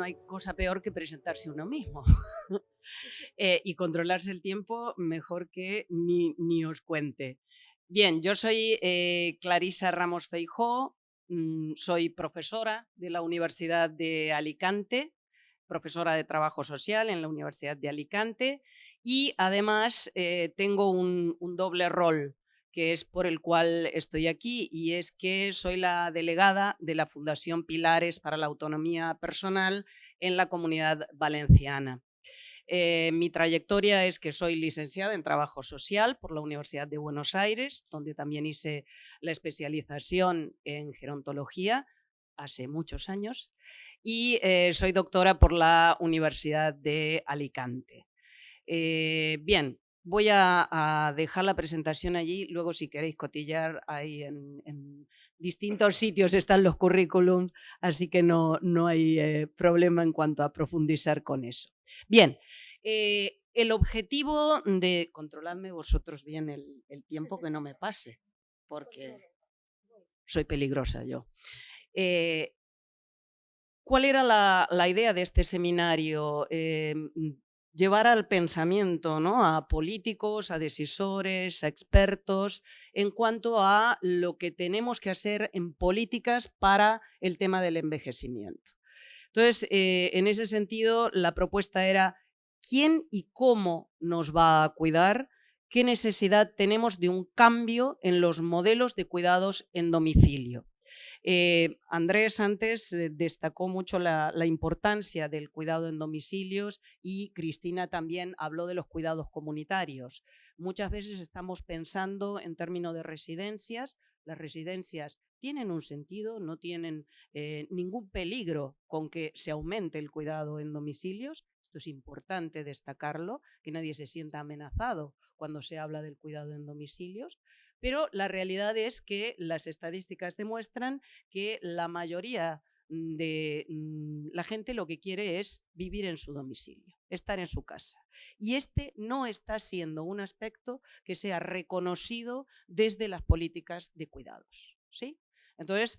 no hay cosa peor que presentarse uno mismo. Y controlarse el tiempo mejor que ni os cuente. Bien, yo soy Clarisa Ramos Feijó, soy profesora de la Universidad de Alicante, profesora de Trabajo Social en la Universidad de Alicante y además tengo un doble rol que es por el cual estoy aquí, y es que soy la delegada de la Fundación Pilares para la Autonomía Personal en la Comunidad Valenciana. Mi trayectoria es que soy licenciada en Trabajo Social por la Universidad de Buenos Aires, donde también hice la especialización en gerontología hace muchos años, y soy doctora por la Universidad de Alicante. Bien, voy a dejar la presentación allí, luego si queréis cotillar ahí en distintos sitios están los currículums, así que no hay problema en cuanto a profundizar con eso. Bien, el objetivo de... Controladme vosotros bien el tiempo, que no me pase, porque soy peligrosa yo. ¿Cuál era la idea de este seminario? Llevar al pensamiento, ¿no?, a políticos, a decisores, a expertos, en cuanto a lo que tenemos que hacer en políticas para el tema del envejecimiento. Entonces, en ese sentido, la propuesta era quién y cómo nos va a cuidar, qué necesidad tenemos de un cambio en los modelos de cuidados en domicilio. Andrés antes destacó mucho la importancia del cuidado en domicilios, y Cristina también habló de los cuidados comunitarios. Muchas veces estamos pensando en términos de residencias. Las residencias tienen un sentido, no tienen ningún peligro con que se aumente el cuidado en domicilios. Esto es importante destacarlo, que nadie se sienta amenazado cuando se habla del cuidado en domicilios. Pero la realidad es que las estadísticas demuestran que la mayoría de la gente lo que quiere es vivir en su domicilio, estar en su casa. Y este no está siendo un aspecto que sea reconocido desde las políticas de cuidados, ¿sí? Entonces,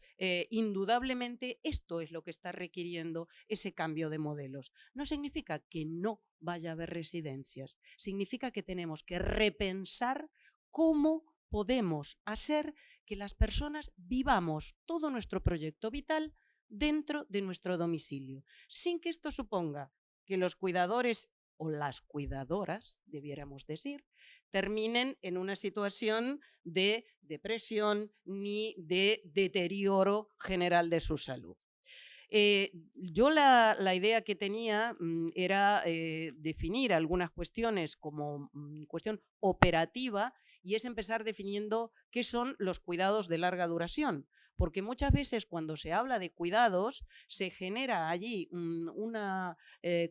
indudablemente esto es lo que está requiriendo ese cambio de modelos. No significa que no vaya a haber residencias, significa que tenemos que repensar cómo podemos hacer que las personas vivamos todo nuestro proyecto vital dentro de nuestro domicilio, sin que esto suponga que los cuidadores o las cuidadoras, debiéramos decir, terminen en una situación de depresión ni de deterioro general de su salud. Yo la idea que tenía era definir algunas cuestiones como cuestión operativa, y es empezar definiendo qué son los cuidados de larga duración. Porque muchas veces cuando se habla de cuidados se genera allí una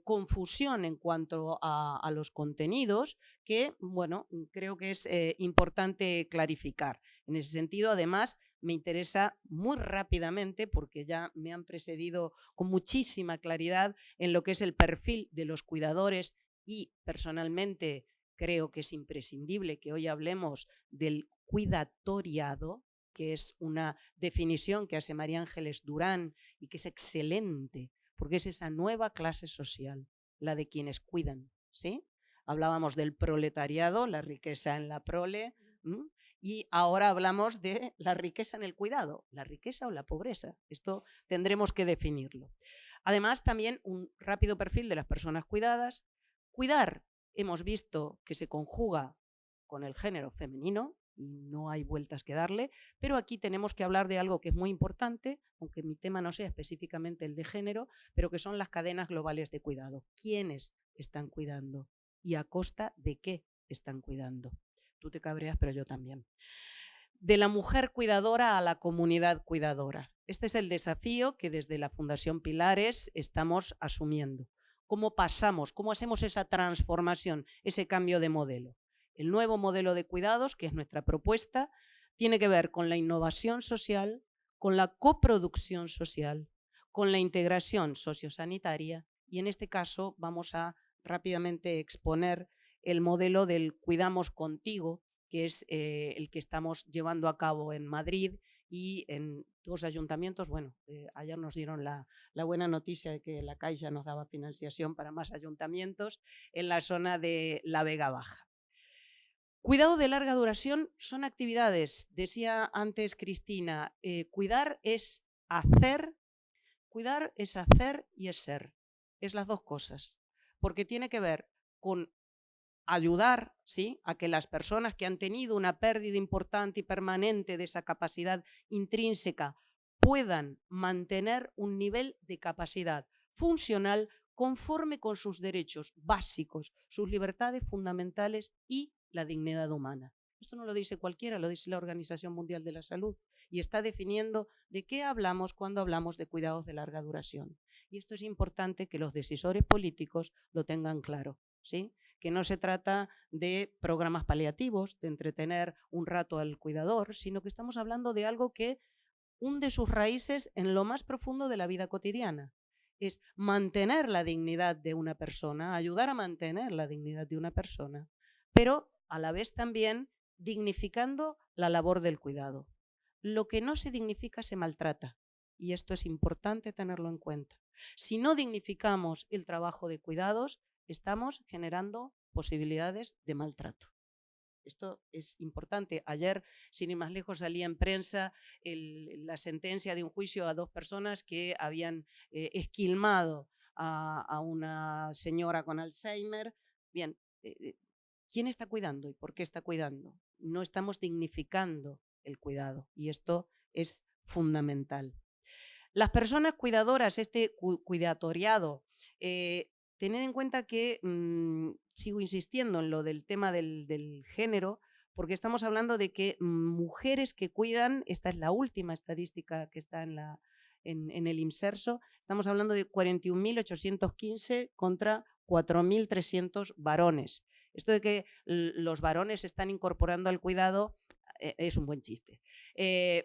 confusión en cuanto a los contenidos que, bueno, creo que es importante clarificar. En ese sentido, además, me interesa muy rápidamente, porque ya me han precedido con muchísima claridad en lo que es el perfil de los cuidadores, y personalmente creo que es imprescindible que hoy hablemos del cuidatoriado, que es una definición que hace María Ángeles Durán y que es excelente, porque es esa nueva clase social, la de quienes cuidan, ¿sí? Hablábamos del proletariado, la riqueza en la prole, y ahora hablamos de la riqueza en el cuidado, la riqueza o la pobreza. Esto tendremos que definirlo. Además, también un rápido perfil de las personas cuidadas. Cuidar, hemos visto que se conjuga con el género femenino y no hay vueltas que darle, pero aquí tenemos que hablar de algo que es muy importante, aunque mi tema no sea específicamente el de género, pero que son las cadenas globales de cuidado. ¿Quiénes están cuidando y a costa de qué están cuidando? Tú te cabreas, pero yo también. De la mujer cuidadora a la comunidad cuidadora. Este es el desafío que desde la Fundación Pilares estamos asumiendo. ¿Cómo pasamos, cómo hacemos esa transformación, ese cambio de modelo? El nuevo modelo de cuidados, que es nuestra propuesta, tiene que ver con la innovación social, con la coproducción social, con la integración sociosanitaria, y en este caso vamos a rápidamente exponer el modelo del Cuidamos Contigo, que es el que estamos llevando a cabo en Madrid y en 2 ayuntamientos, bueno, ayer nos dieron la buena noticia de que la Caixa nos daba financiación para más ayuntamientos en la zona de la Vega Baja. Cuidado de larga duración son actividades, decía antes Cristina, cuidar es hacer y es ser, es las 2 cosas, porque tiene que ver con ayudar, ¿sí?, a que las personas que han tenido una pérdida importante y permanente de esa capacidad intrínseca puedan mantener un nivel de capacidad funcional conforme con sus derechos básicos, sus libertades fundamentales y la dignidad humana. Esto no lo dice cualquiera, lo dice la Organización Mundial de la Salud y está definiendo de qué hablamos cuando hablamos de cuidados de larga duración. Y esto es importante que los decisores políticos lo tengan claro, ¿sí?, que no se trata de programas paliativos, de entretener un rato al cuidador, sino que estamos hablando de algo que hunde sus raíces en lo más profundo de la vida cotidiana. Es mantener la dignidad de una persona, ayudar a mantener la dignidad de una persona, pero a la vez también dignificando la labor del cuidado. Lo que no se dignifica se maltrata y esto es importante tenerlo en cuenta. Si no dignificamos el trabajo de cuidados, estamos generando posibilidades de maltrato. Esto es importante. Ayer, sin ir más lejos, salía en prensa la sentencia de un juicio a 2 personas que habían esquilmado a una señora con Alzheimer. Bien, ¿quién está cuidando y por qué está cuidando? No estamos dignificando el cuidado y esto es fundamental. Las personas cuidadoras, este cuidatoriado, tened en cuenta que sigo insistiendo en lo del tema del género, porque estamos hablando de que mujeres que cuidan, esta es la última estadística que está en el IMSERSO, estamos hablando de 41.815 contra 4.300 varones. Esto de que los varones se están incorporando al cuidado es un buen chiste.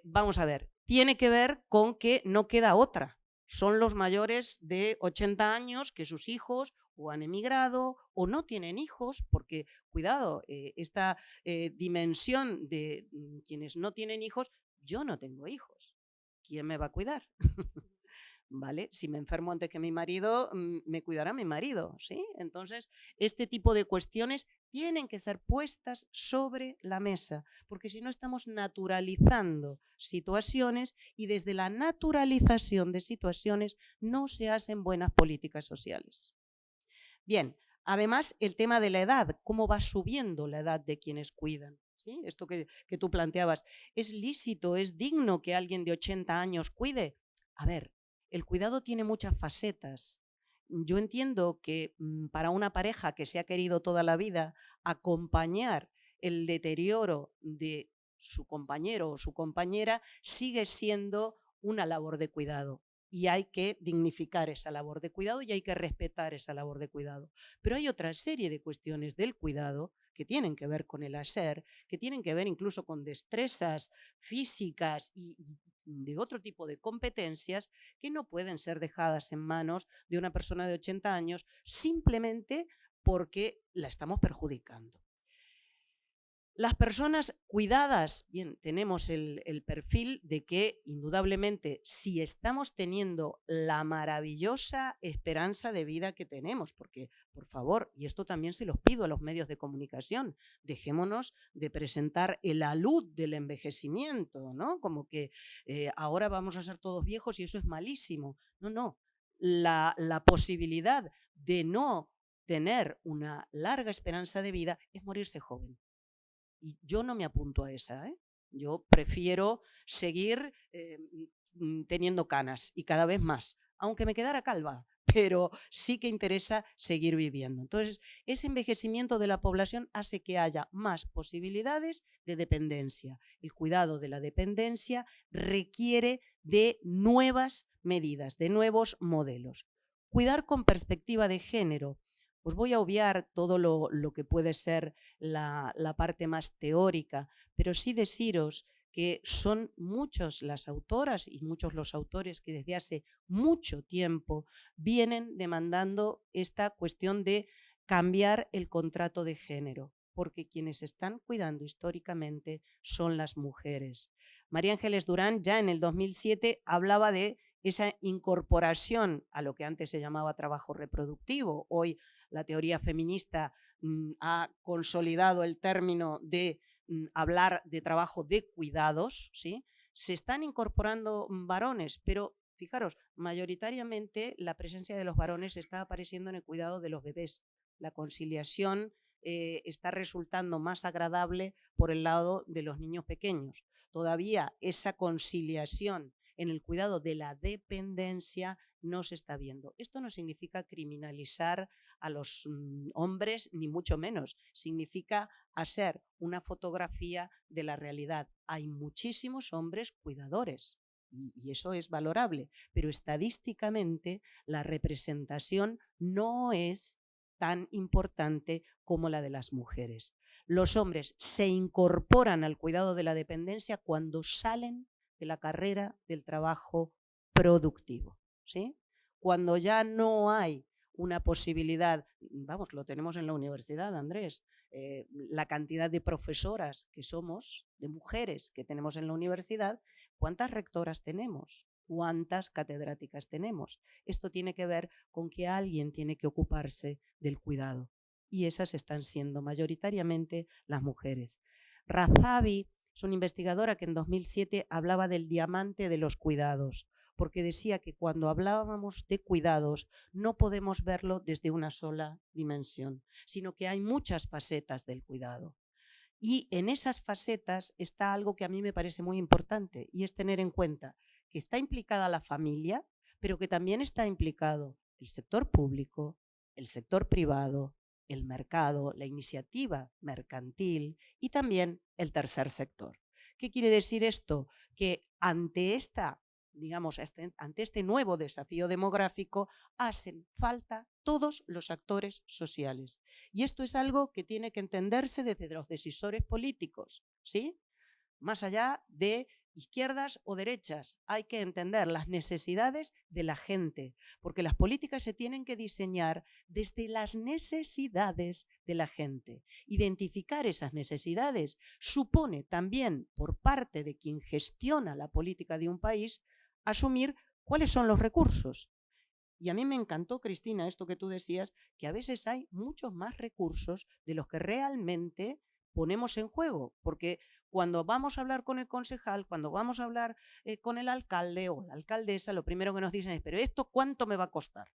Vamos a ver, tiene que ver con que no queda otra. Son los mayores de 80 años que sus hijos o han emigrado o no tienen hijos, porque, cuidado, esta dimensión de quienes no tienen hijos, yo no tengo hijos. ¿Quién me va a cuidar? ¿Vale? Si me enfermo antes que mi marido, me cuidará mi marido, ¿sí? Entonces, este tipo de cuestiones tienen que ser puestas sobre la mesa, porque si no estamos naturalizando situaciones y desde la naturalización de situaciones no se hacen buenas políticas sociales. Bien, además el tema de la edad, cómo va subiendo la edad de quienes cuidan. ¿Sí? Esto que tú planteabas, ¿es lícito, es digno que alguien de 80 años cuide? A ver, el cuidado tiene muchas facetas. Yo entiendo que para una pareja que se ha querido toda la vida, acompañar el deterioro de su compañero o su compañera sigue siendo una labor de cuidado. Y hay que dignificar esa labor de cuidado y hay que respetar esa labor de cuidado. Pero hay otra serie de cuestiones del cuidado que tienen que ver con el hacer, que tienen que ver incluso con destrezas físicas y de otro tipo de competencias que no pueden ser dejadas en manos de una persona de 80 años simplemente porque la estamos perjudicando. Las personas cuidadas, bien, tenemos el perfil de que indudablemente si estamos teniendo la maravillosa esperanza de vida que tenemos, porque por favor, y esto también se los pido a los medios de comunicación, dejémonos de presentar el alud del envejecimiento, ¿no? Como que ahora vamos a ser todos viejos y eso es malísimo. No, no, la posibilidad de no tener una larga esperanza de vida es morirse joven. Y yo no me apunto a esa, ¿eh? Yo prefiero seguir teniendo canas y cada vez más, aunque me quedara calva, pero sí que interesa seguir viviendo. Entonces, ese envejecimiento de la población hace que haya más posibilidades de dependencia. El cuidado de la dependencia requiere de nuevas medidas, de nuevos modelos. Cuidar con perspectiva de género. Os voy a obviar todo lo que puede ser la parte más teórica, pero sí deciros que son muchas las autoras y muchos los autores que desde hace mucho tiempo vienen demandando esta cuestión de cambiar el contrato de género. porque quienes están cuidando históricamente son las mujeres. María Ángeles Durán ya en el 2007 hablaba de esa incorporación a lo que antes se llamaba trabajo reproductivo. Hoy la teoría feminista ha consolidado el término de hablar de trabajo de cuidados, ¿sí? Se están incorporando varones, pero fijaros, mayoritariamente la presencia de los varones está apareciendo en el cuidado de los bebés. La conciliación está resultando más agradable por el lado de los niños pequeños. Todavía esa conciliación en el cuidado de la dependencia no se está viendo. Esto no significa criminalizar a los hombres, ni mucho menos. Significa hacer una fotografía de la realidad. Hay muchísimos hombres cuidadores y eso es valorable, pero estadísticamente la representación no es tan importante como la de las mujeres. Los hombres se incorporan al cuidado de la dependencia cuando salen de la carrera del trabajo productivo, ¿sí? Cuando ya no hay una posibilidad, vamos, lo tenemos en la universidad, Andrés, la cantidad de profesoras que somos, de mujeres que tenemos en la universidad, ¿cuántas rectoras tenemos? ¿Cuántas catedráticas tenemos? Esto tiene que ver con que alguien tiene que ocuparse del cuidado y esas están siendo mayoritariamente las mujeres. Razavi es una investigadora que en 2007 hablaba del diamante de los cuidados, porque decía que cuando hablábamos de cuidados no podemos verlo desde una sola dimensión, sino que hay muchas facetas del cuidado. Y en esas facetas está algo que a mí me parece muy importante y es tener en cuenta que está implicada la familia, pero que también está implicado el sector público, el sector privado, el mercado, la iniciativa mercantil y también el tercer sector. ¿Qué quiere decir esto? Que ante este nuevo desafío demográfico hacen falta todos los actores sociales. Y esto es algo que tiene que entenderse desde los decisores políticos, ¿sí? Más allá de izquierdas o derechas, hay que entender las necesidades de la gente, porque las políticas se tienen que diseñar desde las necesidades de la gente. Identificar esas necesidades supone también, por parte de quien gestiona la política de un país, asumir cuáles son los recursos. Y a mí me encantó, Cristina, esto que tú decías, que a veces hay muchos más recursos de los que realmente ponemos en juego, porque cuando vamos a hablar con el concejal, cuando vamos a hablar con el alcalde o la alcaldesa, lo primero que nos dicen es, ¿pero esto cuánto me va a costar?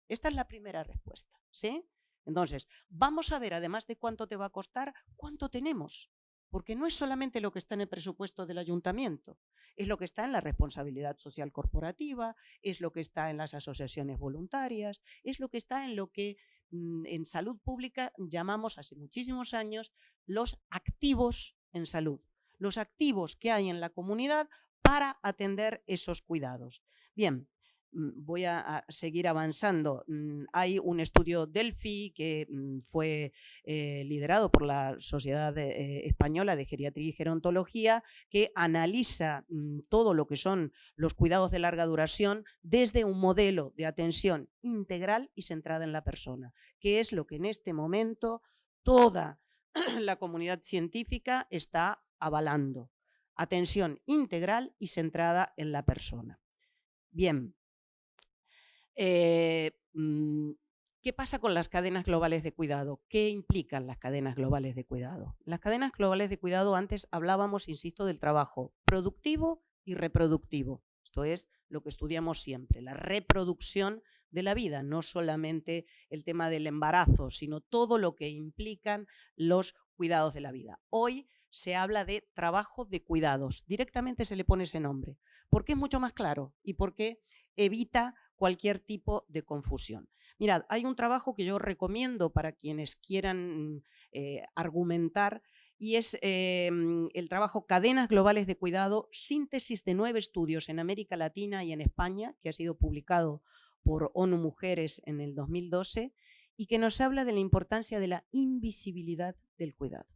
Esta es la primera respuesta, ¿sí? Entonces, vamos a ver, además de cuánto te va a costar, cuánto tenemos. Porque no es solamente lo que está en el presupuesto del ayuntamiento, es lo que está en la responsabilidad social corporativa, es lo que está en las asociaciones voluntarias, es lo que está en lo que en salud pública llamamos hace muchísimos años los activos en salud, los activos que hay en la comunidad para atender esos cuidados. Bien, voy a seguir avanzando. Hay un estudio Delphi que fue liderado por la Sociedad Española de Geriatría y Gerontología, que analiza todo lo que son los cuidados de larga duración desde un modelo de atención integral y centrada en la persona, que es lo que en este momento toda la comunidad científica está avalando. Atención integral y centrada en la persona. Bien. ¿Qué pasa con las cadenas globales de cuidado? ¿Qué implican las cadenas globales de cuidado? Las cadenas globales de cuidado, antes hablábamos, insisto, del trabajo productivo y reproductivo. Esto es lo que estudiamos siempre, la reproducción de la vida, no solamente el tema del embarazo, sino todo lo que implican los cuidados de la vida. Hoy se habla de trabajo de cuidados, directamente se le pone ese nombre, porque es mucho más claro y porque evita cualquier tipo de confusión. Mirad, hay un trabajo que yo recomiendo para quienes quieran argumentar y es el trabajo Cadenas Globales de Cuidado, síntesis de 9 estudios en América Latina y en España, que ha sido publicado por ONU Mujeres en el 2012 y que nos habla de la importancia de la invisibilidad del cuidado.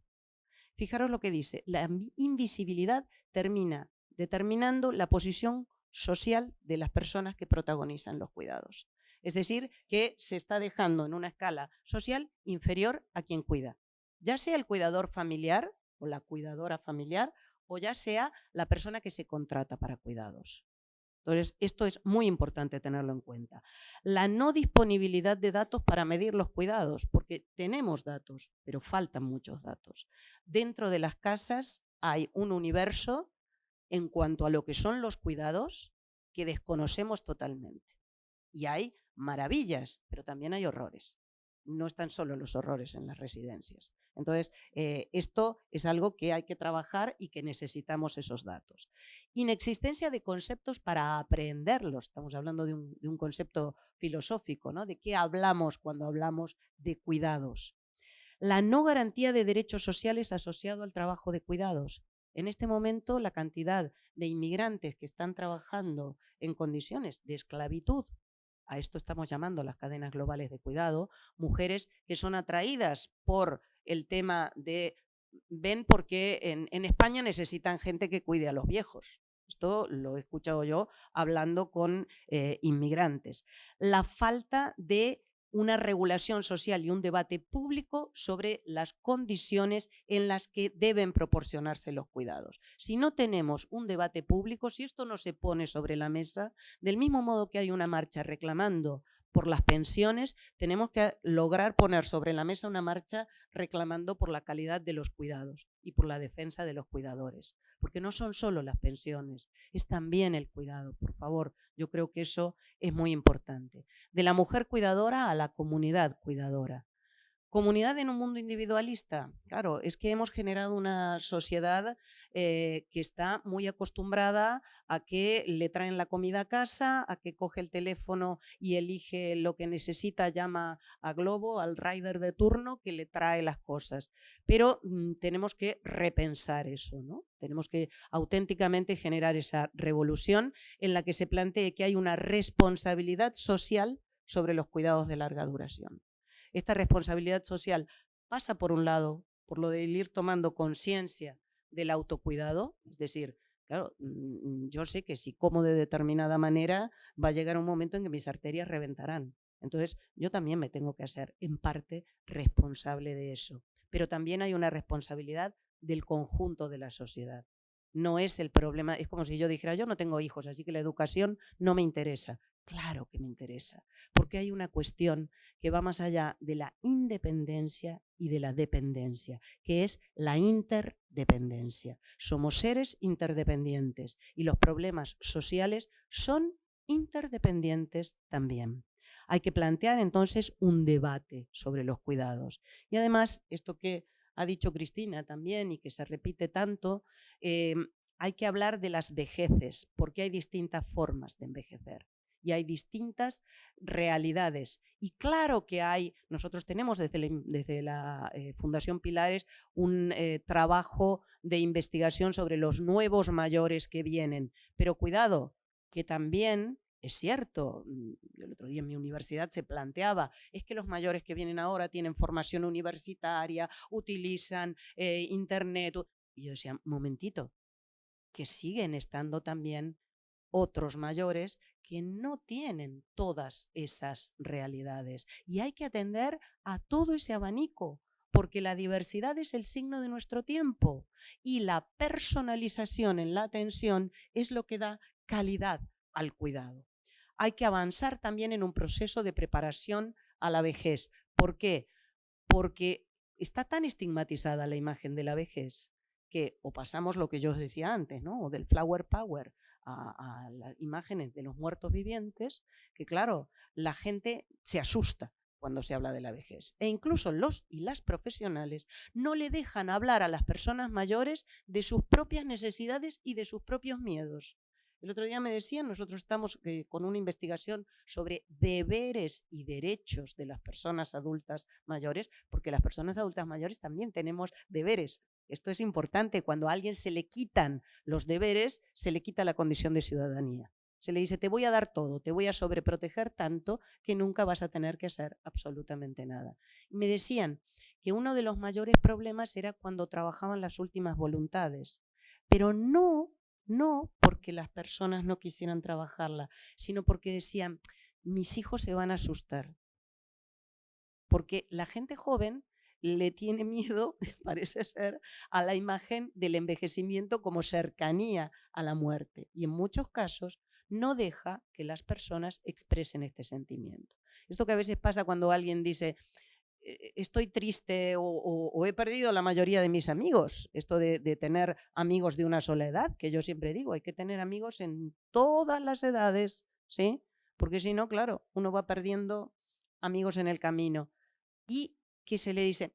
Fijaros lo que dice, la invisibilidad termina determinando la posición social de las personas que protagonizan los cuidados. Es decir, que se está dejando en una escala social inferior a quien cuida. ya sea el cuidador familiar o la cuidadora familiar, o ya sea la persona que se contrata para cuidados. Entonces, esto es muy importante tenerlo en cuenta. La no disponibilidad de datos para medir los cuidados, porque tenemos datos, pero faltan muchos datos. Dentro de las casas hay un universo en cuanto a lo que son los cuidados que desconocemos totalmente. Y hay maravillas, pero también hay horrores. No están solo los horrores en las residencias. Entonces, esto es algo que hay que trabajar y que necesitamos esos datos. Inexistencia de conceptos para aprenderlos. Estamos hablando de un concepto filosófico, ¿no? ¿De qué hablamos cuando hablamos de cuidados? La no garantía de derechos sociales asociado al trabajo de cuidados. En este momento, la cantidad de inmigrantes que están trabajando en condiciones de esclavitud, a esto estamos llamando las cadenas globales de cuidado, mujeres que son atraídas por el tema de, ven porque en España necesitan gente que cuide a los viejos. Esto lo he escuchado yo hablando con inmigrantes. La falta de una regulación social y un debate público sobre las condiciones en las que deben proporcionarse los cuidados. Si no tenemos un debate público, si esto no se pone sobre la mesa, del mismo modo que hay una marcha reclamando por las pensiones, tenemos que lograr poner sobre la mesa una marcha reclamando por la calidad de los cuidados y por la defensa de los cuidadores. Porque no son solo las pensiones, es también el cuidado, por favor. Yo creo que eso es muy importante. De la mujer cuidadora a la comunidad cuidadora. Comunidad en un mundo individualista. Claro, es que hemos generado una sociedad que está muy acostumbrada a que le traen la comida a casa, a que coge el teléfono y elige lo que necesita, llama a Globo, al rider de turno que le trae las cosas. Pero tenemos que repensar eso, ¿no? Tenemos que auténticamente generar esa revolución en la que se plantee que hay una responsabilidad social sobre los cuidados de larga duración. Esta responsabilidad social pasa, por un lado, por lo de ir tomando conciencia del autocuidado, es decir, claro, yo sé que si como de determinada manera va a llegar un momento en que mis arterias reventarán. Entonces, yo también me tengo que hacer, en parte, responsable de eso. Pero también hay una responsabilidad del conjunto de la sociedad. No es el problema, es como si yo dijera, yo no tengo hijos, así que la educación no me interesa. Claro que me interesa, porque hay una cuestión que va más allá de la independencia y de la dependencia, que es la interdependencia. Somos seres interdependientes y los problemas sociales son interdependientes también. Hay que plantear entonces un debate sobre los cuidados. Y además, esto que ha dicho Cristina también y que se repite tanto, hay que hablar de las vejeces, porque hay distintas formas de envejecer y hay distintas realidades. Y claro que hay, nosotros tenemos desde la Fundación Pilares un trabajo de investigación sobre los nuevos mayores que vienen, pero cuidado, que también es cierto, yo el otro día en mi universidad se planteaba, es que los mayores que vienen ahora tienen formación universitaria, utilizan internet, y yo decía, momentito, que siguen estando también otros mayores que no tienen todas esas realidades. Y hay que atender a todo ese abanico, porque la diversidad es el signo de nuestro tiempo y la personalización en la atención es lo que da calidad al cuidado. Hay que avanzar también en un proceso de preparación a la vejez. ¿Por qué? Porque está tan estigmatizada la imagen de la vejez que o pasamos lo que yo decía antes, ¿no? O del flower power a las imágenes de los muertos vivientes, que claro, la gente se asusta cuando se habla de la vejez. E incluso los y las profesionales no le dejan hablar a las personas mayores de sus propias necesidades y de sus propios miedos. El otro día me decían, nosotros estamos con una investigación sobre deberes y derechos de las personas adultas mayores, porque las personas adultas mayores también tenemos deberes. Esto es importante, cuando a alguien se le quitan los deberes, se le quita la condición de ciudadanía. Se le dice, te voy a dar todo, te voy a sobreproteger tanto que nunca vas a tener que hacer absolutamente nada. Y me decían que uno de los mayores problemas era cuando trabajaban las últimas voluntades, pero no porque las personas no quisieran trabajarla, sino porque decían, mis hijos se van a asustar. Porque la gente joven le tiene miedo, parece ser, a la imagen del envejecimiento como cercanía a la muerte. Y en muchos casos no deja que las personas expresen este sentimiento. Esto que a veces pasa cuando alguien dice, estoy triste o he perdido la mayoría de mis amigos. Esto de tener amigos de una sola edad, que yo siempre digo, hay que tener amigos en todas las edades, ¿sí? Porque si no, claro, uno va perdiendo amigos en el camino. Y que se le dice,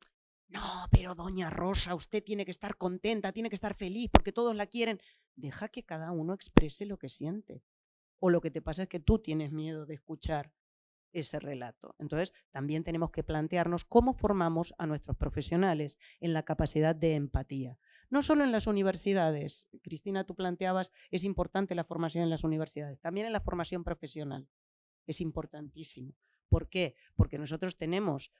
no, pero doña Rosa, usted tiene que estar contenta, tiene que estar feliz porque todos la quieren. Deja que cada uno exprese lo que siente. O lo que te pasa es que tú tienes miedo de escuchar ese relato. Entonces, también tenemos que plantearnos cómo formamos a nuestros profesionales en la capacidad de empatía. No solo en las universidades, Cristina, tú planteabas, es importante la formación en las universidades, también en la formación profesional. Es importantísimo. ¿Por qué? Porque nosotros tenemos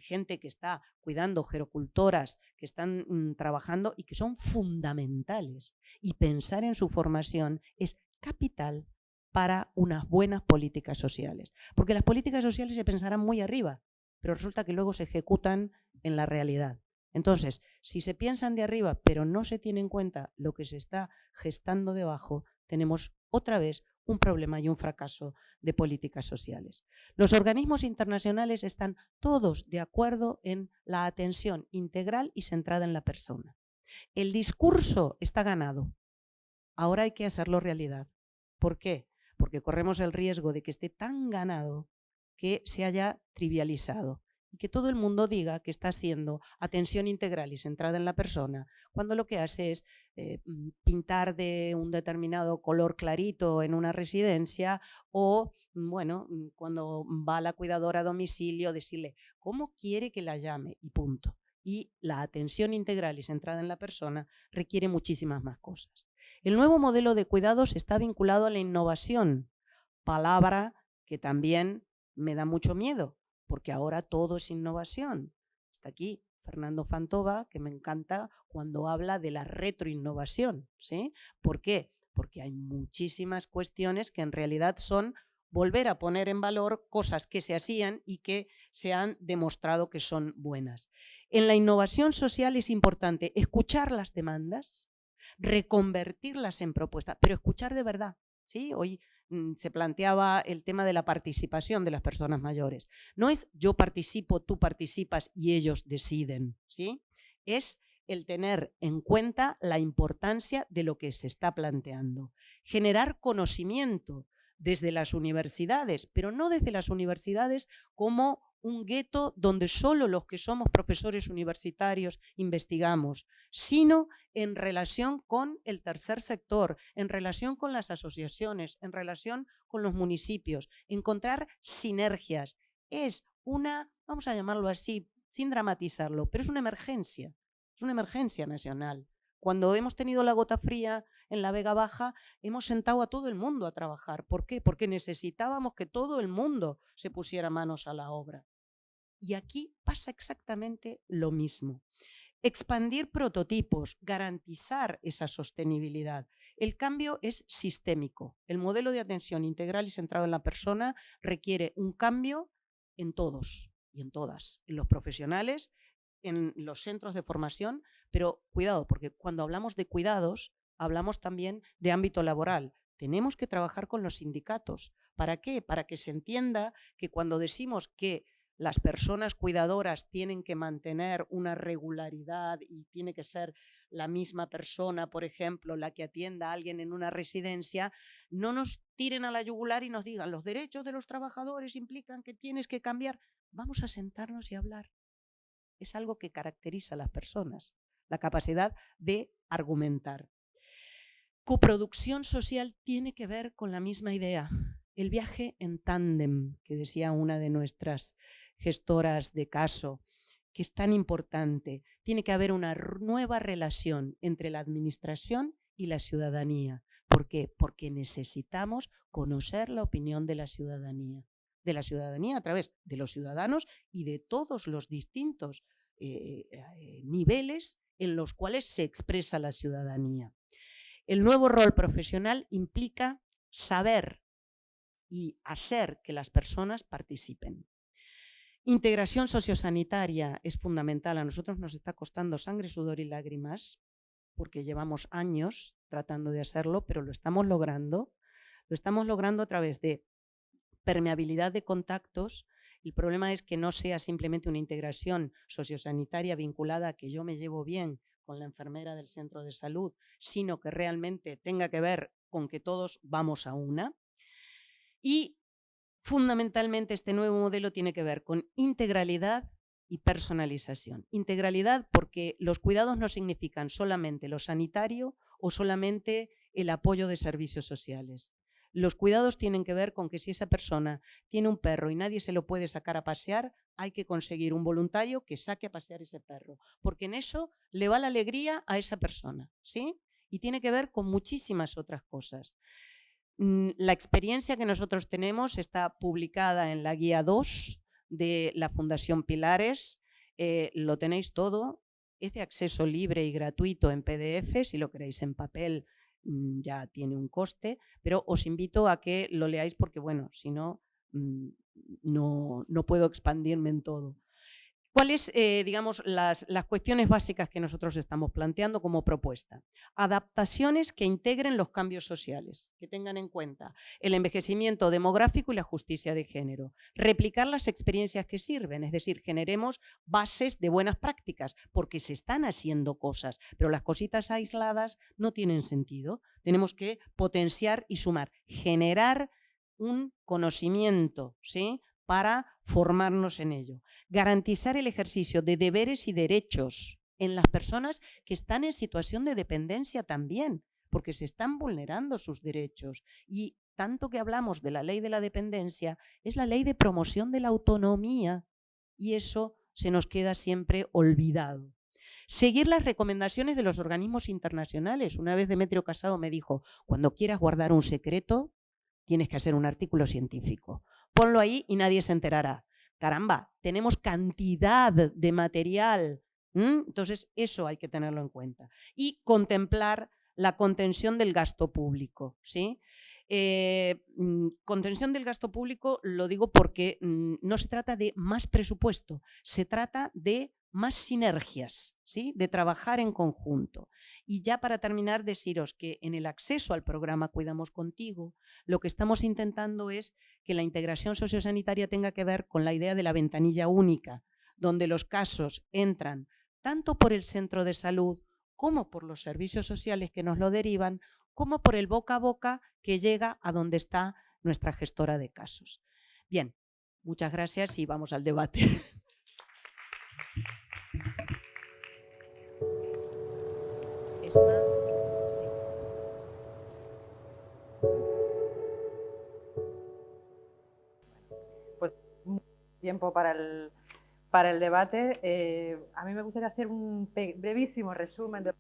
gente que está cuidando, gerocultoras, que están trabajando y que son fundamentales. Y pensar en su formación es capital para unas buenas políticas sociales. Porque las políticas sociales se pensarán muy arriba, pero resulta que luego se ejecutan en la realidad. Entonces, si se piensan de arriba, pero no se tiene en cuenta lo que se está gestando debajo, tenemos otra vez un problema y un fracaso de políticas sociales. Los organismos internacionales están todos de acuerdo en la atención integral y centrada en la persona. El discurso está ganado. Ahora hay que hacerlo realidad. ¿Por qué? Porque corremos el riesgo de que esté tan ganado que se haya trivializado y que todo el mundo diga que está haciendo atención integral y centrada en la persona, cuando lo que hace es pintar de un determinado color clarito en una residencia o, bueno, cuando va la cuidadora a domicilio, decirle cómo quiere que la llame y punto. Y la atención integral y centrada en la persona requiere muchísimas más cosas. El nuevo modelo de cuidados está vinculado a la innovación, palabra que también me da mucho miedo, porque ahora todo es innovación. Está aquí Fernando Fantova, que me encanta cuando habla de la retroinnovación, ¿sí? ¿Por qué? Porque hay muchísimas cuestiones que en realidad son volver a poner en valor cosas que se hacían y que se han demostrado que son buenas. En la innovación social es importante escuchar las demandas, reconvertirlas en propuestas, pero escuchar de verdad, ¿sí? Hoy se planteaba el tema de la participación de las personas mayores. No es yo participo, tú participas y ellos deciden, ¿sí? Es el tener en cuenta la importancia de lo que se está planteando. Generar conocimiento desde las universidades, pero no desde las universidades como un gueto donde solo los que somos profesores universitarios investigamos, sino en relación con el tercer sector, en relación con las asociaciones, en relación con los municipios, encontrar sinergias. Es una, vamos a llamarlo así, sin dramatizarlo, pero es una emergencia nacional. Cuando hemos tenido la gota fría en la Vega Baja, hemos sentado a todo el mundo a trabajar. ¿Por qué? Porque necesitábamos que todo el mundo se pusiera manos a la obra. Y aquí pasa exactamente lo mismo. Expandir prototipos, garantizar esa sostenibilidad. El cambio es sistémico. El modelo de atención integral y centrado en la persona requiere un cambio en todos y en todas, en los profesionales, en los centros de formación, pero cuidado, porque cuando hablamos de cuidados, hablamos también de ámbito laboral. Tenemos que trabajar con los sindicatos. ¿Para qué? Para que se entienda que cuando decimos que las personas cuidadoras tienen que mantener una regularidad y tiene que ser la misma persona, por ejemplo, la que atienda a alguien en una residencia, no nos tiren a la yugular y nos digan los derechos de los trabajadores implican que tienes que cambiar. Vamos a sentarnos y hablar. Es algo que caracteriza a las personas, la capacidad de argumentar. Coproducción social tiene que ver con la misma idea. El viaje en tándem, que decía una de nuestras gestoras de caso, que es tan importante. Tiene que haber una nueva relación entre la administración y la ciudadanía. ¿Por qué? Porque necesitamos conocer la opinión de la ciudadanía a través de los ciudadanos y de todos los distintos niveles en los cuales se expresa la ciudadanía. El nuevo rol profesional implica saber y hacer que las personas participen. Integración sociosanitaria es fundamental. A nosotros nos está costando sangre, sudor y lágrimas porque llevamos años tratando de hacerlo, pero lo estamos logrando. Lo estamos logrando a través de permeabilidad de contactos. El problema es que no sea simplemente una integración sociosanitaria vinculada a que yo me llevo bien con la enfermera del centro de salud, sino que realmente tenga que ver con que todos vamos a una. Y fundamentalmente este nuevo modelo tiene que ver con integralidad y personalización. Integralidad porque los cuidados no significan solamente lo sanitario o solamente el apoyo de servicios sociales. Los cuidados tienen que ver con que si esa persona tiene un perro y nadie se lo puede sacar a pasear, hay que conseguir un voluntario que saque a pasear ese perro, porque en eso le va la alegría a esa persona, ¿sí? Y tiene que ver con muchísimas otras cosas. La experiencia que nosotros tenemos está publicada en la guía 2 de la Fundación Pilares. Lo tenéis todo. Es de acceso libre y gratuito en PDF. Si lo queréis en papel ya tiene un coste, pero os invito a que lo leáis porque, bueno, si no, no puedo expandirme en todo. ¿Cuáles, digamos, las cuestiones básicas que nosotros estamos planteando como propuesta? Adaptaciones que integren los cambios sociales, que tengan en cuenta el envejecimiento demográfico y la justicia de género. Replicar las experiencias que sirven, es decir, generemos bases de buenas prácticas, porque se están haciendo cosas, pero las cositas aisladas no tienen sentido. Tenemos que potenciar y sumar, generar un conocimiento, ¿sí?, para formarnos en ello. Garantizar el ejercicio de deberes y derechos en las personas que están en situación de dependencia también, porque se están vulnerando sus derechos. Y tanto que hablamos de la ley de la dependencia, es la ley de promoción de la autonomía, y eso se nos queda siempre olvidado. Seguir las recomendaciones de los organismos internacionales. Una vez Demetrio Casado me dijo, cuando quieras guardar un secreto, tienes que hacer un artículo científico. Ponlo ahí y nadie se enterará. Caramba, tenemos cantidad de material. Entonces, eso hay que tenerlo en cuenta. Y contemplar la contención del gasto público, ¿sí? Contención del gasto público lo digo porque no se trata de más presupuesto, se trata de más sinergias, ¿sí?, de trabajar en conjunto. Y ya para terminar, deciros que en el acceso al programa Cuidamos Contigo, lo que estamos intentando es que la integración sociosanitaria tenga que ver con la idea de la ventanilla única, donde los casos entran tanto por el centro de salud como por los servicios sociales que nos lo derivan, como por el boca a boca que llega a donde está nuestra gestora de casos. Bien, muchas gracias y vamos al debate. Pues tiempo para el debate. A mí me gustaría hacer un brevísimo resumen de...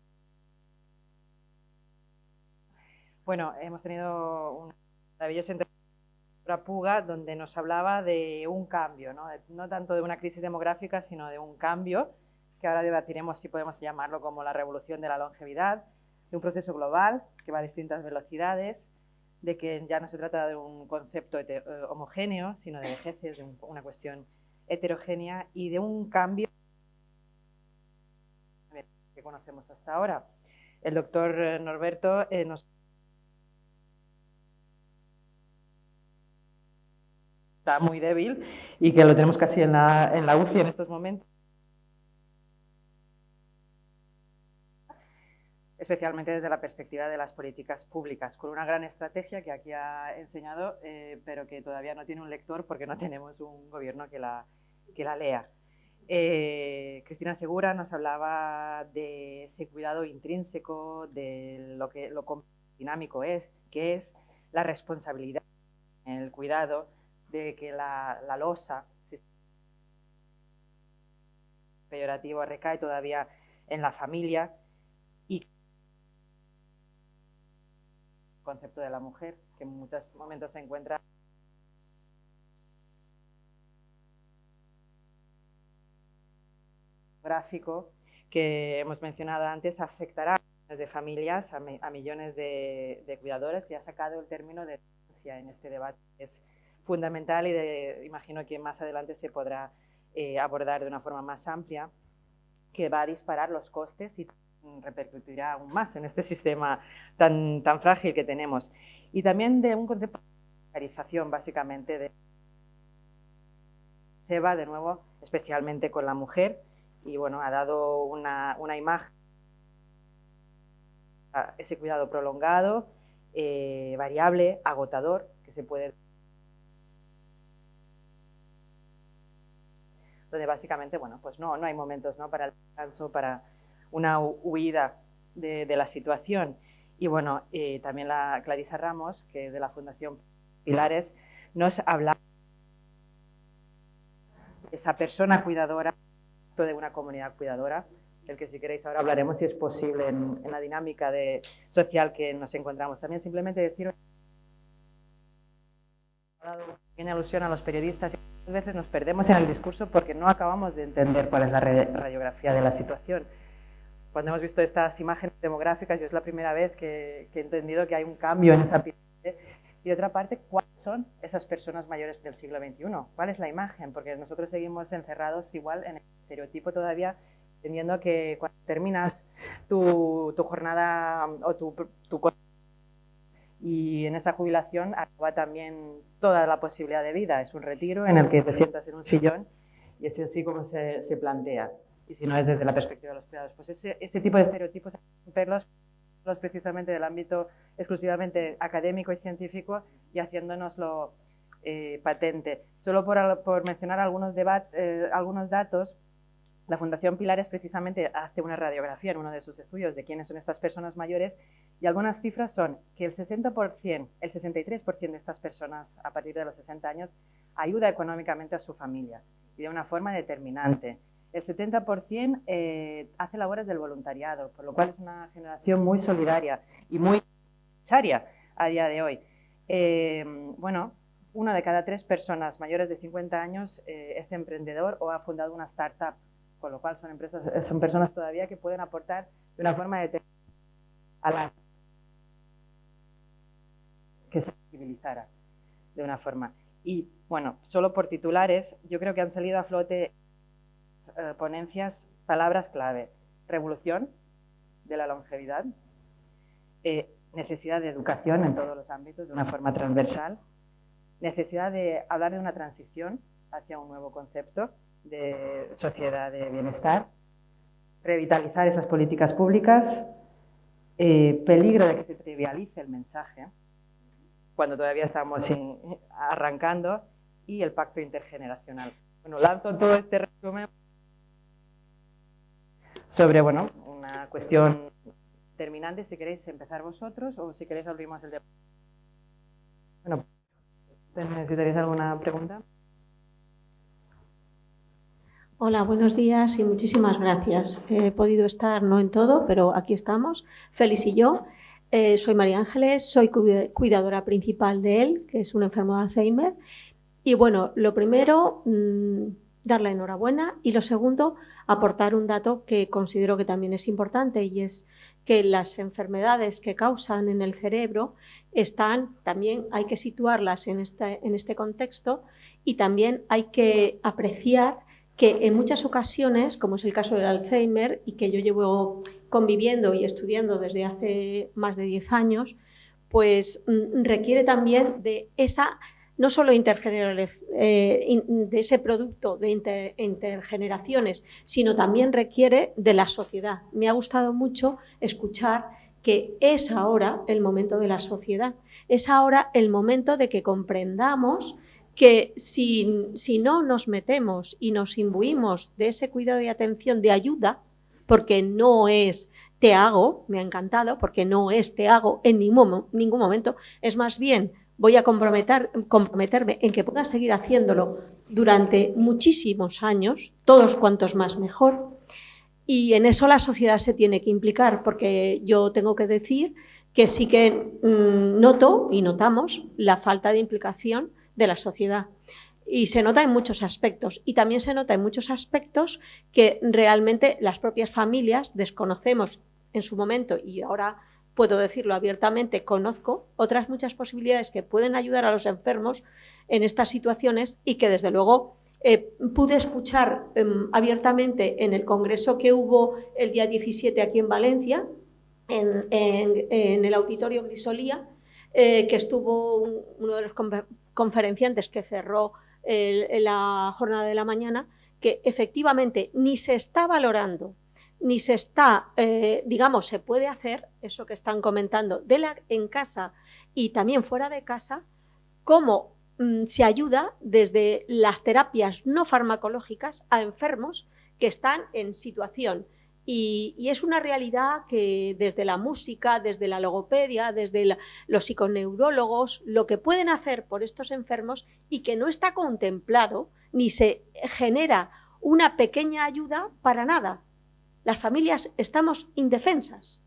Bueno, hemos tenido una maravillosa entrevista Puga donde nos hablaba de un cambio, no tanto de una crisis demográfica, sino de un cambio, que ahora debatiremos si podemos llamarlo como la revolución de la longevidad, de un proceso global que va a distintas velocidades, de que ya no se trata de un concepto homogéneo, sino de vejeces, de una cuestión heterogénea y de un cambio que conocemos hasta ahora. El doctor Norberto nos está muy débil y que lo tenemos casi en la UCI en estos momentos. Especialmente desde la perspectiva de las políticas públicas, con una gran estrategia que aquí ha enseñado, pero que todavía no tiene un lector porque no tenemos un gobierno que la lea. Cristina Segura nos hablaba de ese cuidado intrínseco, de lo dinámico que es la responsabilidad en el cuidado, de que la losa peyorativo recae todavía en la familia y el concepto de la mujer, que en muchos momentos se encuentra gráfico que hemos mencionado antes, afectará a millones de familias, a millones de cuidadores, y ha sacado el término de en este debate. Es fundamental y imagino que más adelante se podrá abordar de una forma más amplia, que va a disparar los costes y repercutirá aún más en este sistema tan frágil que tenemos. Y también de un concepto de precarización, básicamente, de CEBA, de nuevo, especialmente con la mujer, y bueno, ha dado una imagen a ese cuidado prolongado, variable, agotador, que se puede... donde básicamente, bueno, pues no hay momentos, ¿no?, para el descanso, para una huida de la situación. Y bueno, también la Clarisa Ramos, que es de la Fundación Pilares, nos habla de esa persona cuidadora, de una comunidad cuidadora, del que si queréis ahora hablaremos si es posible en la dinámica social que nos encontramos. También simplemente decir, en alusión a los periodistas, y muchas veces nos perdemos en el discurso porque no acabamos de entender cuál es la radiografía de la situación. Cuando hemos visto estas imágenes demográficas, yo es la primera vez que he entendido que hay un cambio en esa pirámide. Y de otra parte, ¿cuáles son esas personas mayores del siglo XXI? ¿Cuál es la imagen? Porque nosotros seguimos encerrados igual en el estereotipo todavía, entendiendo que cuando terminas tu jornada o tu y en esa jubilación acaba también toda la posibilidad de vida. Es un retiro en el que te sientas en un sillón y es así como se plantea. Y si no es desde la perspectiva de los cuidados, pues ese tipo de estereotipos hay que romperlos precisamente del ámbito exclusivamente académico y científico y haciéndonoslo patente. Solo por mencionar algunos datos, la Fundación Pilares precisamente hace una radiografía en uno de sus estudios de quiénes son estas personas mayores y algunas cifras son que el 60%, el 63% de estas personas a partir de los 60 años ayuda económicamente a su familia y de una forma determinante. El 70% hace labores del voluntariado, por lo cual es una generación muy solidaria y muy necesaria a día de hoy. Bueno, 1 de cada 3 personas mayores de 50 años es emprendedor o ha fundado una startup, con lo cual son personas todavía que pueden aportar de una forma determinada a la que se visibilizara de una forma. Y bueno, solo por titulares, yo creo que han salido a flote ponencias, palabras clave: revolución de la longevidad, necesidad de educación en todos los ámbitos de una forma transversal, necesidad de hablar de una transición hacia un nuevo concepto de sociedad de bienestar, revitalizar esas políticas públicas, peligro de que se trivialice el mensaje cuando todavía estamos arrancando, y el pacto intergeneracional. Bueno, lanzo todo este resumen sobre, bueno, una cuestión terminante. Si queréis empezar vosotros o si queréis abrimos el debate. Bueno, ¿necesitaréis alguna pregunta? Hola, buenos días y muchísimas gracias. He podido estar no en todo, pero aquí estamos, Félix y yo. Soy María Ángeles, soy cuidadora principal de él, que es un enfermo de Alzheimer. Y bueno, lo primero, dar la enhorabuena, y lo segundo, aportar un dato que considero que también es importante, y es que las enfermedades que causan en el cerebro también hay que situarlas en este contexto, y también hay que apreciar que en muchas ocasiones, como es el caso del Alzheimer, y que yo llevo conviviendo y estudiando desde hace más de 10 años, pues requiere también de esa, no solo de ese producto de intergeneraciones, sino también requiere de la sociedad. Me ha gustado mucho escuchar que es ahora el momento de la sociedad, es ahora el momento de que comprendamos que si no nos metemos y nos imbuimos de ese cuidado y atención de ayuda, porque no es te hago, me ha encantado, porque no es te hago en ningún momento, es más bien voy a comprometerme en que pueda seguir haciéndolo durante muchísimos años, todos cuantos más mejor, y en eso la sociedad se tiene que implicar, porque yo tengo que decir que sí que noto y notamos la falta de implicación de la sociedad. Y se nota en muchos aspectos, y también se nota en muchos aspectos que realmente las propias familias desconocemos en su momento, y ahora puedo decirlo abiertamente, conozco otras muchas posibilidades que pueden ayudar a los enfermos en estas situaciones y que desde luego pude escuchar abiertamente en el congreso que hubo el día 17 aquí en Valencia, en el Auditorio Grisolía, que estuvo uno de los conferenciantes que cerró la jornada de la mañana, que efectivamente ni se está valorando, ni se está, digamos, se puede hacer eso que están comentando en casa y también fuera de casa, cómo se ayuda desde las terapias no farmacológicas a enfermos que están en situación. Y es una realidad que desde la música, desde la logopedia, desde los psiconeurólogos, lo que pueden hacer por estos enfermos y que no está contemplado ni se genera una pequeña ayuda para nada. Las familias estamos indefensas,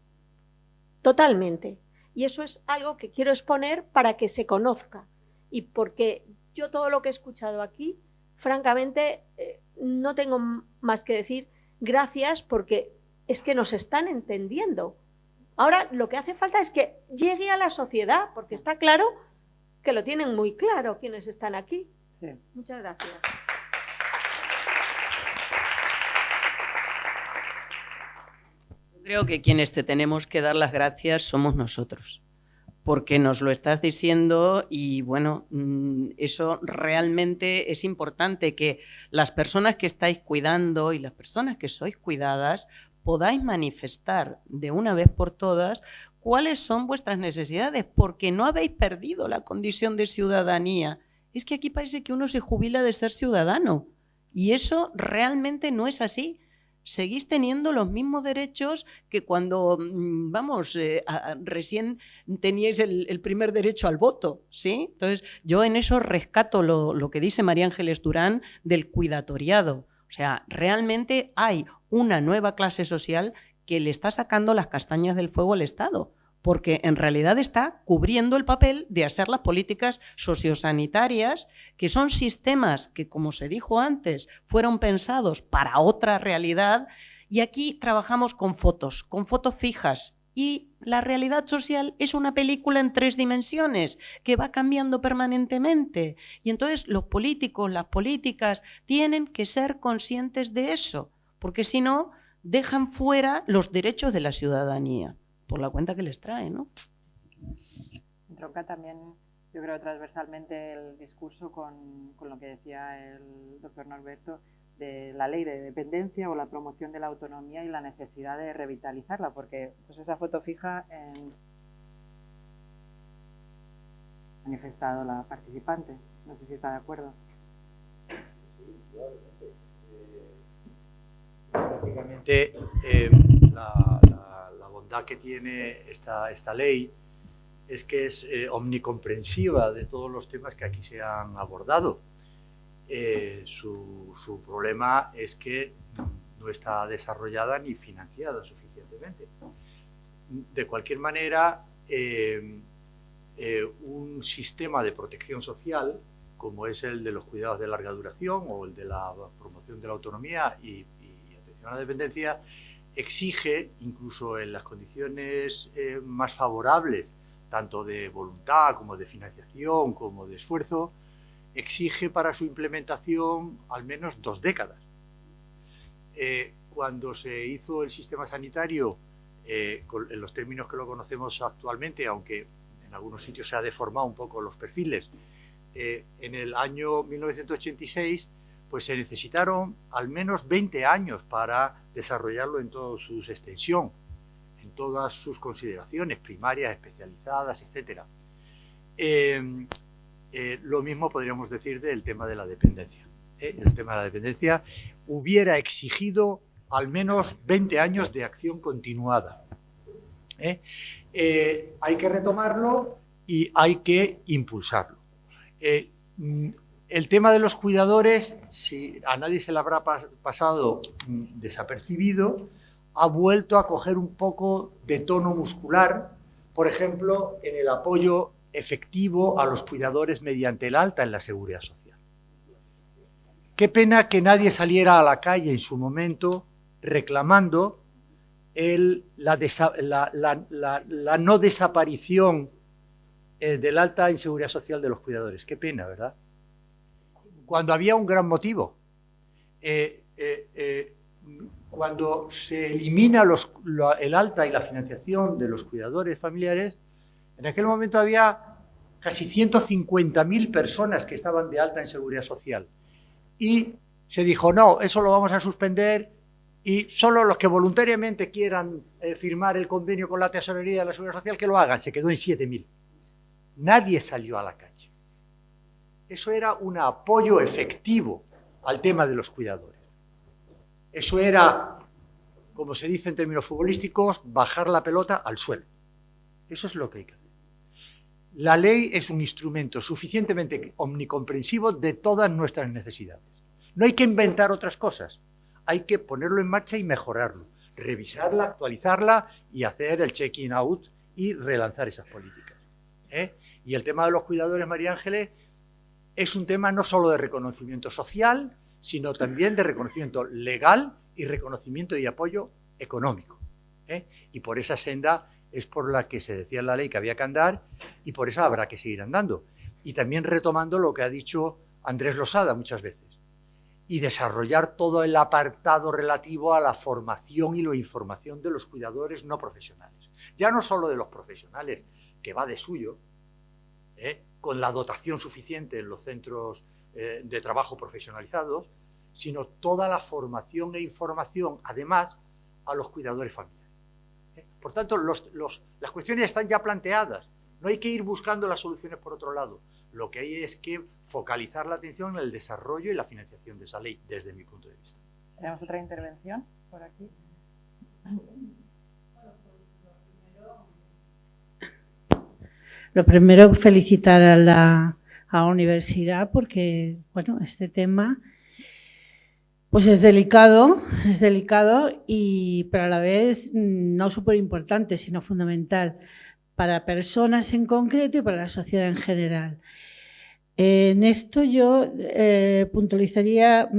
totalmente. Y eso es algo que quiero exponer para que se conozca. Y porque yo todo lo que he escuchado aquí, francamente, no tengo más que decir gracias, porque es que nos están entendiendo. Ahora lo que hace falta es que llegue a la sociedad, porque está claro que lo tienen muy claro quienes están aquí. Sí. Muchas gracias. Creo que quienes te tenemos que dar las gracias somos nosotros, porque nos lo estás diciendo y bueno, eso realmente es importante, que las personas que estáis cuidando y las personas que sois cuidadas podáis manifestar de una vez por todas cuáles son vuestras necesidades, porque no habéis perdido la condición de ciudadanía. Es que aquí parece que uno se jubila de ser ciudadano y eso realmente no es así. Seguís teniendo los mismos derechos que cuando, recién teníais el primer derecho al voto, ¿sí? Entonces, yo en eso rescato lo que dice María Ángeles Durán del cuidatoriado. O sea, realmente hay una nueva clase social que le está sacando las castañas del fuego al Estado, porque en realidad está cubriendo el papel de hacer las políticas sociosanitarias, que son sistemas que, como se dijo antes, fueron pensados para otra realidad, y aquí trabajamos con fotos fijas, y la realidad social es una película en 3 dimensiones que va cambiando permanentemente, y entonces los políticos, las políticas tienen que ser conscientes de eso, porque si no, dejan fuera los derechos de la ciudadanía por la cuenta que les trae, ¿no? Entronca también, yo creo, transversalmente el discurso con lo que decía el doctor Norberto de la ley de dependencia o la promoción de la autonomía y la necesidad de revitalizarla, porque pues esa foto fija ha manifestado la participante. No sé si está de acuerdo. Sí, probablemente. Prácticamente la bondad que tiene esta ley es que es omnicomprensiva de todos los temas que aquí se han abordado. Su problema es que no está desarrollada ni financiada suficientemente. De cualquier manera, un sistema de protección social, como es el de los cuidados de larga duración o el de la promoción de la autonomía y atención a la dependencia, exige, incluso en las condiciones más favorables, tanto de voluntad como de financiación, como de esfuerzo, exige para su implementación al menos 2 décadas. Cuando se hizo el sistema sanitario, en los términos que lo conocemos actualmente, aunque en algunos sitios se ha deformado un poco los perfiles, en el año 1986, pues se necesitaron al menos 20 años para desarrollarlo en toda su extensión, en todas sus consideraciones primarias, especializadas, etc. Lo mismo podríamos decir del tema de la dependencia. El tema de la dependencia hubiera exigido al menos 20 años de acción continuada. Hay que retomarlo y hay que impulsarlo. El tema de los cuidadores, si a nadie se le habrá pasado desapercibido, ha vuelto a coger un poco de tono muscular, por ejemplo, en el apoyo efectivo a los cuidadores mediante el alta en la seguridad social. Qué pena que nadie saliera a la calle en su momento reclamando la no desaparición del alta en seguridad social de los cuidadores. Qué pena, ¿verdad? cuando había un gran motivo. Cuando se elimina el alta y la financiación de los cuidadores familiares, en aquel momento había casi 150.000 personas que estaban de alta en Seguridad Social. Y se dijo, no, eso lo vamos a suspender y solo los que voluntariamente quieran firmar el convenio con la Tesorería de la Seguridad Social que lo hagan. Se quedó en 7.000. Nadie salió a la calle. Eso era un apoyo efectivo al tema de los cuidadores. Eso era, como se dice en términos futbolísticos, bajar la pelota al suelo. Eso es lo que hay que hacer. La ley es un instrumento suficientemente omnicomprensivo de todas nuestras necesidades. No hay que inventar otras cosas. Hay que ponerlo en marcha y mejorarlo, revisarla, actualizarla y hacer el check-in out y relanzar esas políticas. Y el tema de los cuidadores, María Ángeles, es un tema no solo de reconocimiento social, sino también de reconocimiento legal y reconocimiento y apoyo económico. Y por esa senda es por la que se decía en la ley que había que andar y por eso habrá que seguir andando. Y también retomando lo que ha dicho Andrés Losada muchas veces. Y desarrollar todo el apartado relativo a la formación y la información de los cuidadores no profesionales. Ya no solo de los profesionales, que va de suyo, con la dotación suficiente en los centros de trabajo profesionalizados, sino toda la formación e información, además, a los cuidadores familiares. Por tanto, las cuestiones están ya planteadas. No hay que ir buscando las soluciones por otro lado. Lo que hay es que focalizar la atención en el desarrollo y la financiación de esa ley, desde mi punto de vista. ¿Tenemos otra intervención por aquí? Lo primero, felicitar a la universidad porque, bueno, este tema pues es delicado, pero a la vez no súper importante, sino fundamental para personas en concreto y para la sociedad en general. En esto yo diría,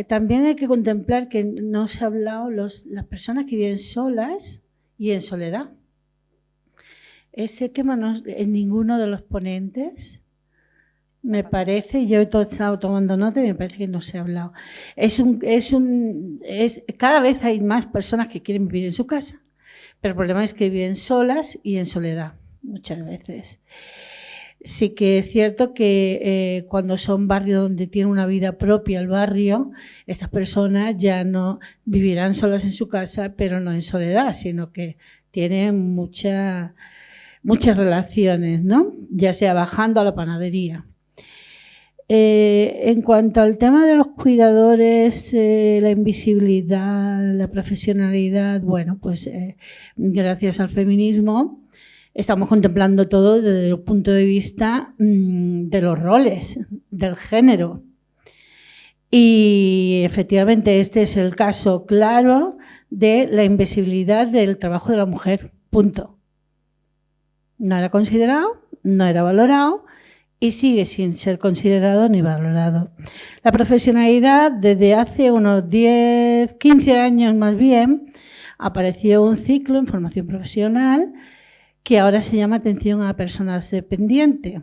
también hay que contemplar que no se ha hablado las personas que viven solas y en soledad. Ese tema no, en ninguno de los ponentes, me parece, yo he estado tomando nota y me parece que no se ha hablado. Cada vez hay más personas que quieren vivir en su casa, pero el problema es que viven solas y en soledad, muchas veces. Sí que es cierto que cuando son barrios donde tiene una vida propia el barrio, estas personas ya no vivirán solas en su casa, pero no en soledad, sino que tienen muchas relaciones, ¿no? Ya sea bajando a la panadería. En cuanto al tema de los cuidadores, la invisibilidad, la profesionalidad, bueno, pues gracias al feminismo estamos contemplando todo desde el punto de vista de los roles, del género. Y efectivamente este es el caso claro de la invisibilidad del trabajo de la mujer, punto. No era considerado, no era valorado y sigue sin ser considerado ni valorado. La profesionalidad, desde hace unos 10, 15 años más bien, apareció un ciclo en formación profesional que ahora se llama atención a personas dependientes.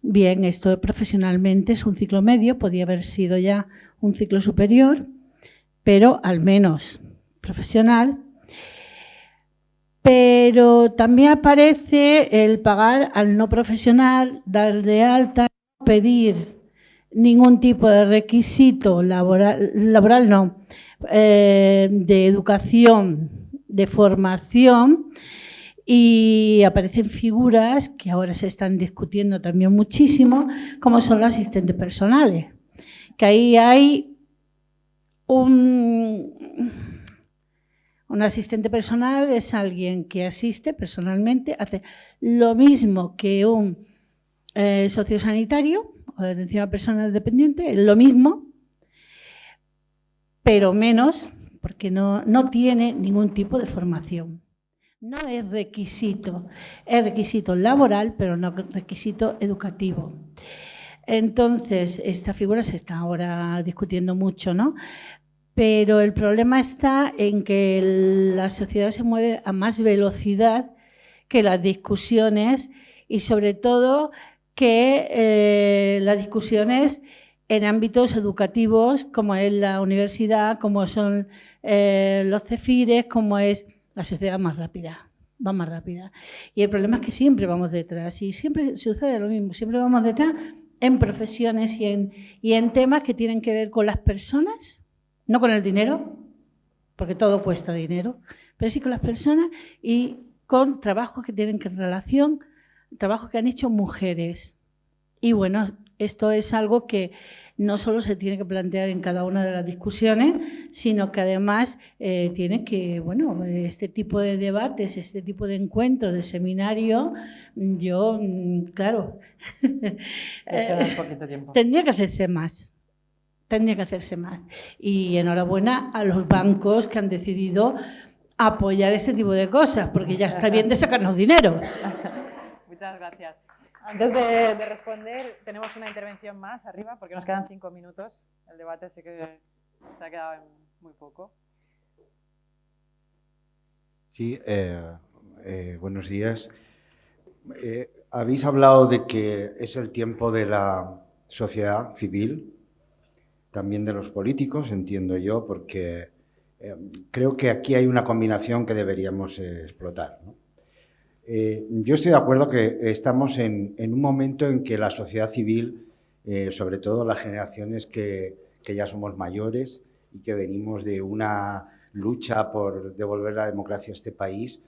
Bien, esto profesionalmente es un ciclo medio, podía haber sido ya un ciclo superior, pero al menos profesional. Pero también aparece el pagar al no profesional, dar de alta, no pedir ningún tipo de requisito laboral no, de educación, de formación, y aparecen figuras que ahora se están discutiendo también muchísimo, como son los asistentes personales, que ahí hay un asistente personal es alguien que asiste personalmente, hace lo mismo que un sociosanitario o de atención a personas dependientes, lo mismo, pero menos, porque no tiene ningún tipo de formación. No es requisito laboral, pero no requisito educativo. Entonces, esta figura se está ahora discutiendo mucho, ¿no? Pero el problema está en que la sociedad se mueve a más velocidad que las discusiones y sobre todo que las discusiones en ámbitos educativos, como es la universidad, como son los CEFIRES, como es la sociedad más rápida, va más rápida. Y el problema es que siempre vamos detrás y siempre sucede lo mismo, siempre vamos detrás en profesiones y en temas que tienen que ver con las personas, no con el dinero, porque todo cuesta dinero, pero sí con las personas y con trabajos que tienen que relación, trabajos que han hecho mujeres. Y bueno, esto es algo que no solo se tiene que plantear en cada una de las discusiones, sino que además tiene que, bueno, este tipo de debates, este tipo de encuentros, de seminarios, yo, claro, poquito tiempo. tendría que hacerse más. Tendría que hacerse más. Y enhorabuena a los bancos que han decidido apoyar este tipo de cosas, porque ya está bien de sacarnos dinero. Muchas gracias. Antes de responder, tenemos una intervención más arriba, porque nos quedan 5 minutos. El debate sí que se ha quedado en muy poco. Sí, buenos días. Habéis hablado de que es el tiempo de la sociedad civil, también de los políticos, entiendo yo, porque creo que aquí hay una combinación que deberíamos explotar, ¿no? Yo estoy de acuerdo que estamos en un momento en que la sociedad civil, sobre todo las generaciones que ya somos mayores y que venimos de una lucha por devolver la democracia a este país,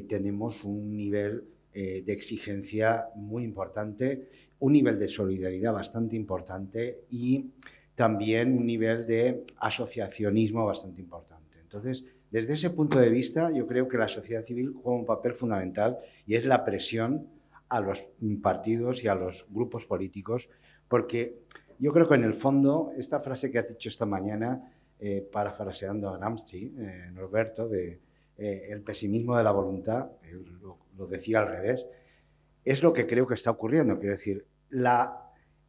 tenemos un nivel de exigencia muy importante, un nivel de solidaridad bastante importante y también un nivel de asociacionismo bastante importante. Entonces, desde ese punto de vista, yo creo que la sociedad civil juega un papel fundamental y es la presión a los partidos y a los grupos políticos, porque yo creo que en el fondo, esta frase que has dicho esta mañana, parafraseando a Gramsci, Norberto, de el pesimismo de la voluntad, lo decía al revés, es lo que creo que está ocurriendo. Quiero decir,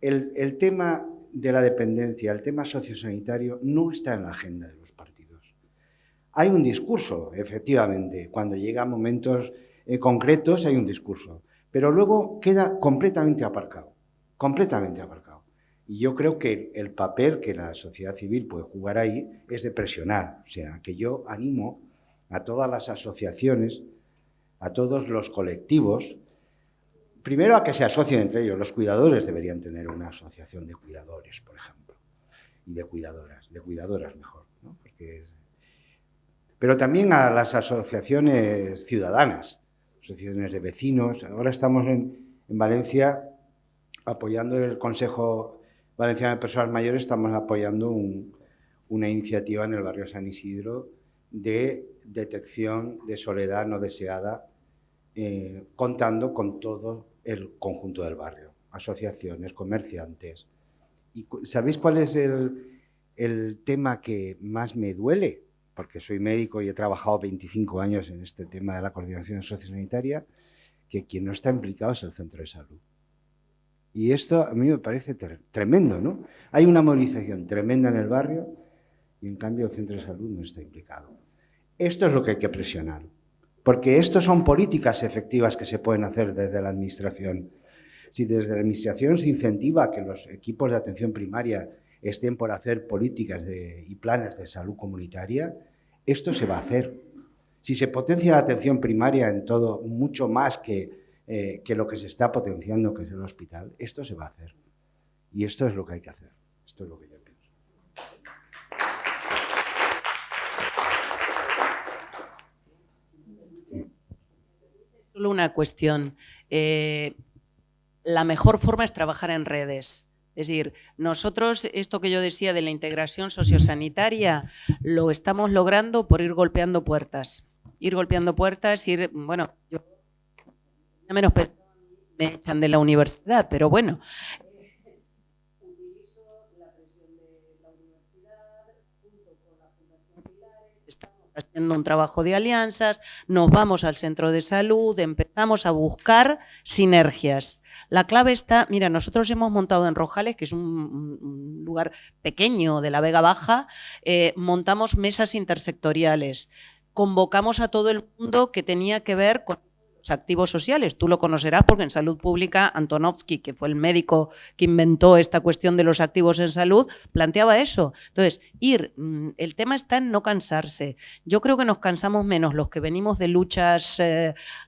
el tema de la dependencia, el tema sociosanitario, no está en la agenda de los partidos. Hay un discurso, efectivamente, cuando llega a momentos concretos hay un discurso, pero luego queda completamente aparcado, completamente aparcado. Y yo creo que el papel que la sociedad civil puede jugar ahí es de presionar, o sea, que yo animo a todas las asociaciones, a todos los colectivos, primero a que se asocien entre ellos. Los cuidadores deberían tener una asociación de cuidadores, por ejemplo, y de cuidadoras mejor, ¿no? Pero también a las asociaciones ciudadanas, asociaciones de vecinos. Ahora estamos en Valencia apoyando el Consejo Valenciano de Personas Mayores, estamos apoyando una iniciativa en el barrio San Isidro de detección de soledad no deseada, contando con todo el conjunto del barrio, asociaciones, comerciantes. ¿Y sabéis cuál es el tema que más me duele? Porque soy médico y he trabajado 25 años en este tema de la coordinación sociosanitaria, que quien no está implicado es el centro de salud. Y esto a mí me parece tremendo, ¿no? Hay una movilización tremenda en el barrio y en cambio el centro de salud no está implicado. Esto es lo que hay que presionar, porque esto son políticas efectivas que se pueden hacer desde la administración. Si desde la administración se incentiva que los equipos de atención primaria estén por hacer políticas y planes de salud comunitaria, esto se va a hacer. Si se potencia la atención primaria en todo, mucho más que lo que se está potenciando, que es el hospital, esto se va a hacer. Y esto es lo que hay que hacer. Esto es lo que yo pienso. Solo una cuestión. La mejor forma es trabajar en redes. Es decir, nosotros, esto que yo decía de la integración sociosanitaria, lo estamos logrando por ir golpeando puertas. Bueno, yo menos me echan de la universidad, pero bueno. Utilizo la presión de la universidad junto con la Fundación Pilares, estamos haciendo un trabajo de alianzas, nos vamos al centro de salud, empezamos a buscar sinergias. La clave está, mira, nosotros hemos montado en Rojales, que es un lugar pequeño de la Vega Baja, montamos mesas intersectoriales, convocamos a todo el mundo que tenía que ver con activos sociales. Tú lo conocerás porque en salud pública Antonovsky, que fue el médico que inventó esta cuestión de los activos en salud, planteaba eso. Entonces, el tema está en no cansarse. Yo creo que nos cansamos menos los que venimos de luchas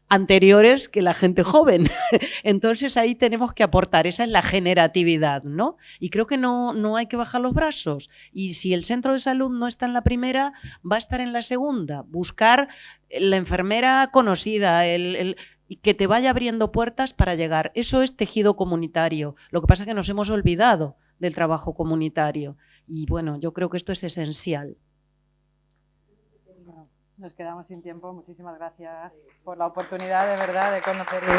anteriores que la gente joven. Entonces ahí tenemos que aportar, esa es la generatividad, ¿no? Y creo que no hay que bajar los brazos. Y si el centro de salud no está en la primera, va a estar en la segunda. Buscar la enfermera conocida, y que te vaya abriendo puertas para llegar. Eso es tejido comunitario. Lo que pasa es que nos hemos olvidado del trabajo comunitario. Y bueno, yo creo que esto es esencial. Nos quedamos sin tiempo. Muchísimas gracias por la oportunidad, de verdad, de conocerlo.